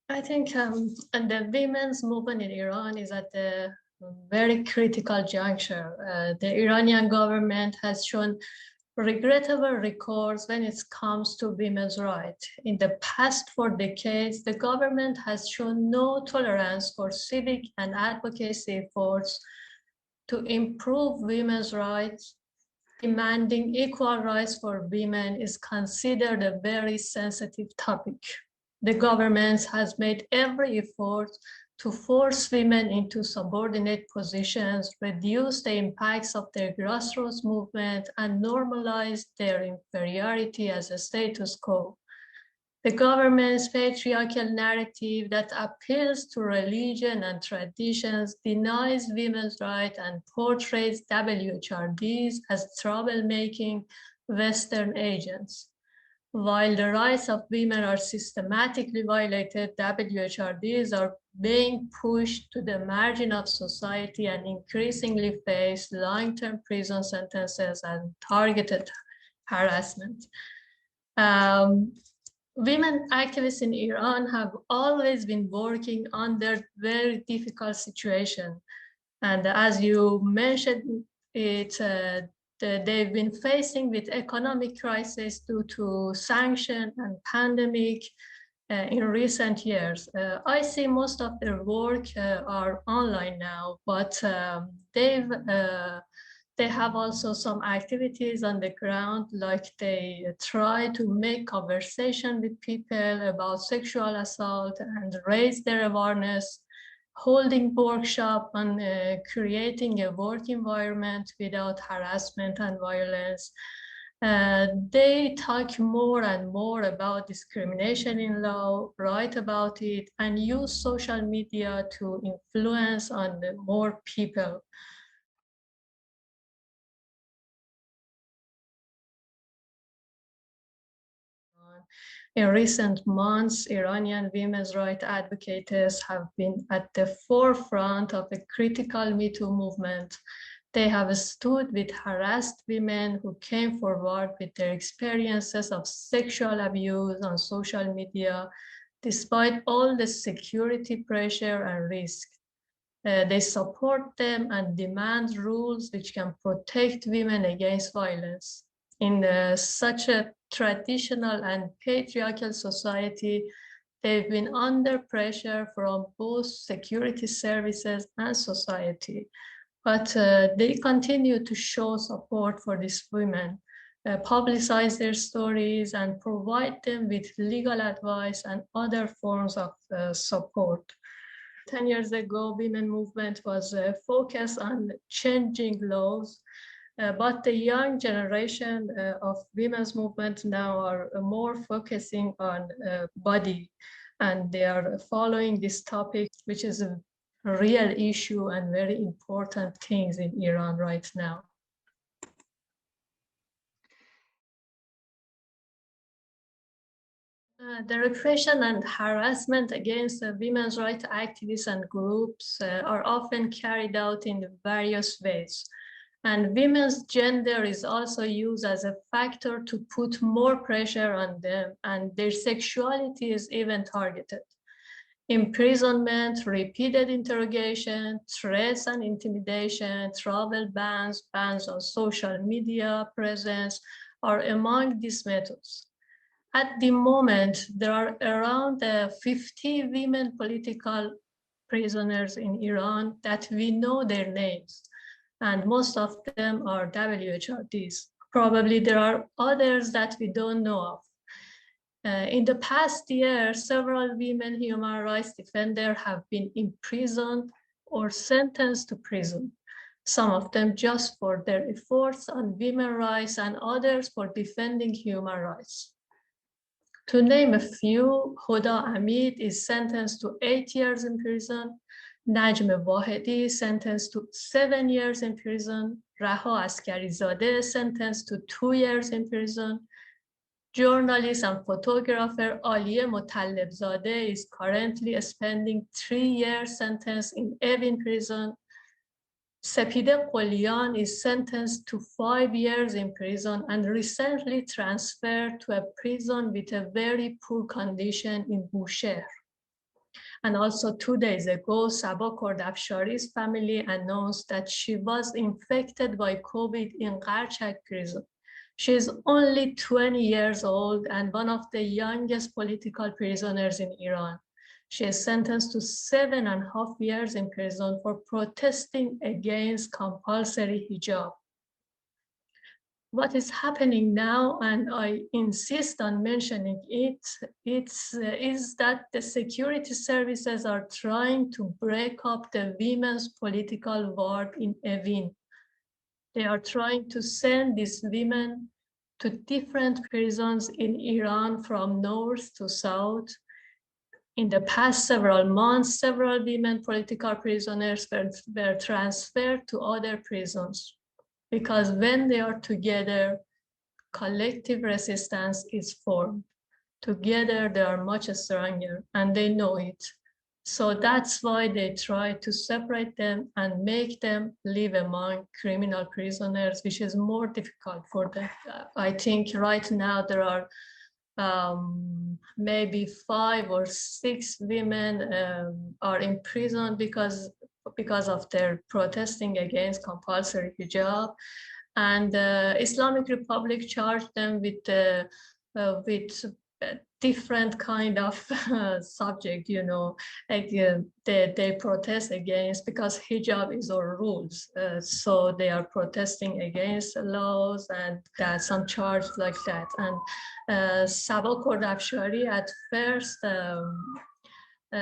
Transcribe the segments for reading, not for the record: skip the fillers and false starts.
I think and the women's movement in Iran is at a very critical juncture. The Iranian government has shown regrettable records when it comes to women's rights. In the past 4 decades, the government has shown no tolerance for civic and advocacy efforts to improve women's rights. Demanding equal rights for women is considered a very sensitive topic. The government has made every effort to force women into subordinate positions, reduce the impacts of their grassroots movement, and normalize their inferiority as a status quo. The government's patriarchal narrative that appeals to religion and traditions denies women's rights and portrays WHRDs as troublemaking Western agents. While the rights of women are systematically violated, WHRDs are being pushed to the margin of society and increasingly face long-term prison sentences and targeted harassment. Women activists in Iran have always been working under very difficult situation. And as you mentioned, they've been facing with economic crisis due to sanction and pandemic in recent years. I see most of their work are online now, but they have also some activities on the ground, like they try to make conversation with people about sexual assault and raise their awareness, holding workshop on creating a work environment without harassment and violence. They talk more and more about discrimination in law, write about it, and use social media to influence on more people. In recent months, Iranian women's rights advocates have been at the forefront of a critical Me Too movement. They have stood with harassed women who came forward with their experiences of sexual abuse on social media, despite all the security pressure and risk. They support them and demand rules which can protect women against violence. In such a traditional and patriarchal society, they've been under pressure from both security services and society, but they continue to show support for these women, publicize their stories, and provide them with legal advice and other forms of support. 10 years ago, women movement was focused on changing laws, but the young generation of women's movement now are more focusing on body, and they are following this topic, which is a real issue and very important things in Iran right now. The repression and harassment against women's rights activists and groups are often carried out in various ways. And women's gender is also used as a factor to put more pressure on them, and their sexuality is even targeted. Imprisonment, repeated interrogation, threats and intimidation, travel bans, bans on social media presence are among these methods. At the moment, there are around 50 women political prisoners in Iran that we know their names, and most of them are WHRDs. Probably there are others that we don't know of. In the past year, several women human rights defenders have been imprisoned or sentenced to prison. Some of them just for their efforts on women's rights and others for defending human rights. To name a few, Hoda Amid is sentenced to 8 years in prison, Najm Wahedi sentenced to 7 years in prison, Raha Askarizadeh sentenced to 2 years in prison, journalist and photographer Aliye Motallebzadeh is currently spending 3 years sentence in Evin prison. Sepide Qolian is sentenced to 5 years in prison and recently transferred to a prison with a very poor condition in Bushehr. And also 2 days ago, Sabah Ahari's family announced that she was infected by COVID in Qarchak prison. She is only 20 years old and one of the youngest political prisoners in Iran. She is sentenced to 7.5 years in prison for protesting against compulsory hijab. What is happening now, and I insist on mentioning it, is that the security services are trying to break up the women's political ward in Evin. They are trying to send these women to different prisons in Iran from north to south. In the past several months, several women political prisoners were transferred to other prisons, because when they are together, collective resistance is formed. Together, they are much stronger, and they know it. So that's why they try to separate them and make them live among criminal prisoners, which is more difficult for them. I think right now there are maybe 5 or 6 women are in prison because of their protesting against compulsory hijab, and Islamic Republic charged them with different kind of subject, you know, like they protest against, because hijab is our rules. So they are protesting against laws, and that's some charge like that. And Sabah Ahari at first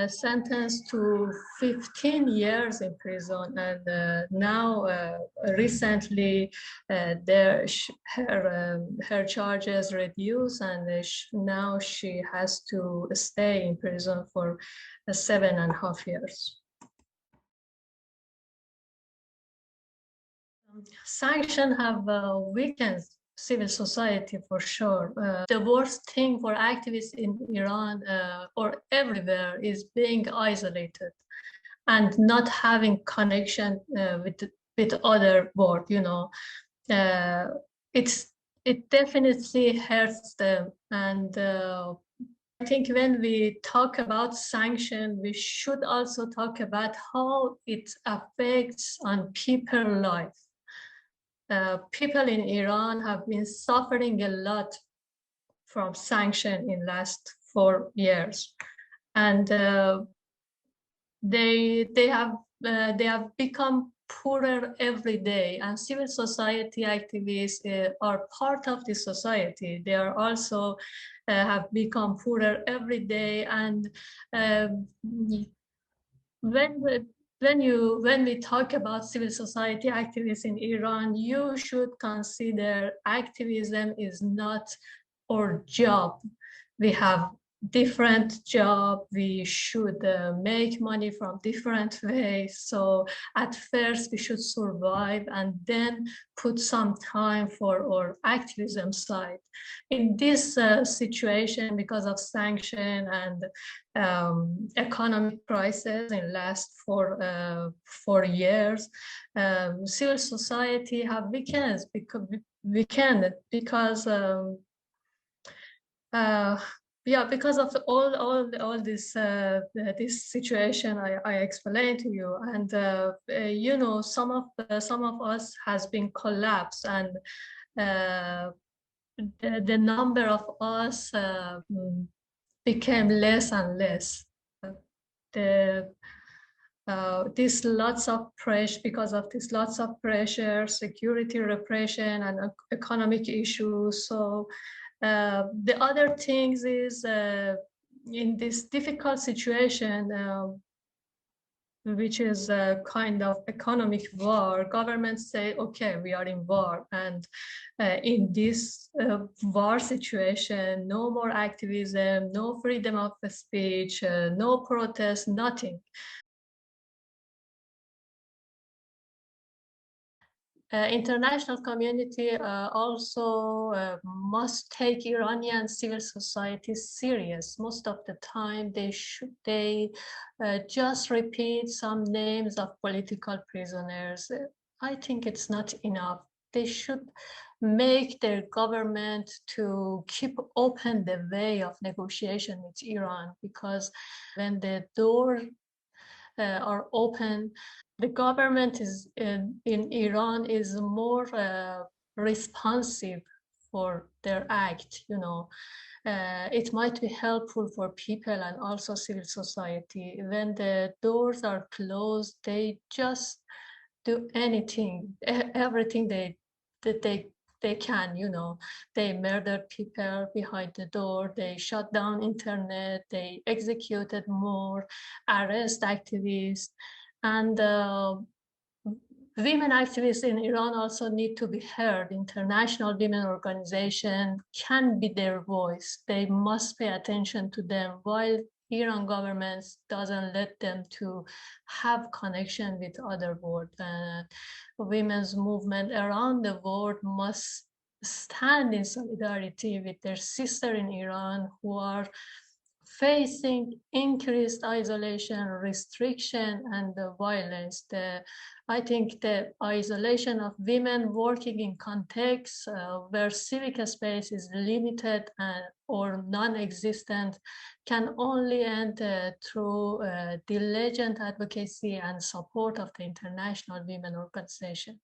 sentenced to 15 years in prison, and now recently her charges reduced, and now she has to stay in prison for 7.5 years. Sanctions have weakened civil society for sure. The worst thing for activists in Iran or everywhere is being isolated and not having connection with other world. You know, it definitely hurts them. And I think when we talk about sanction, we should also talk about how it affects on people's life. People in Iran have been suffering a lot from sanction in last 4 years, and they have become poorer every day. And civil society activists are part of the society. They are also have become poorer every day. And when we talk about civil society activists in Iran, you should consider activism is not our job. We have different job. We should make money from different ways. So at first we should survive and then put some time for our activism side. In this situation, because of sanction and economic crisis in last 4 years, civil society have weakened because because of all this this situation I explained to you. And you know, some of us has been collapsed, and the number of us became less and less. This lots of pressure, because of this lots of pressure, security repression and economic issues. So the other things is in this difficult situation, which is a kind of economic war, governments say, okay, we are in war. And in this war situation, no more activism, no freedom of speech, no protest, nothing. international community also must take Iranian civil society serious. Most of the time, they just repeat some names of political prisoners. I think it's not enough. They should make their government to keep open the way of negotiation with Iran, because when the door are open, the government is in Iran is more responsive for their act. It might be helpful for people and also civil society. When the doors are closed, they just do anything, everything that they can. They murdered people behind the door, they shut down internet, they executed more, arrest activists, and women activists in Iran also need to be heard. International women organization can be their voice. They must pay attention to them, while Iran government doesn't let them to have connection with other world. Women's movement around the world must stand in solidarity with their sister in Iran who are facing increased isolation, restriction, and the violence. I think the isolation of women working in contexts where civic space is limited or non-existent can only end through diligent advocacy and support of the international women organization.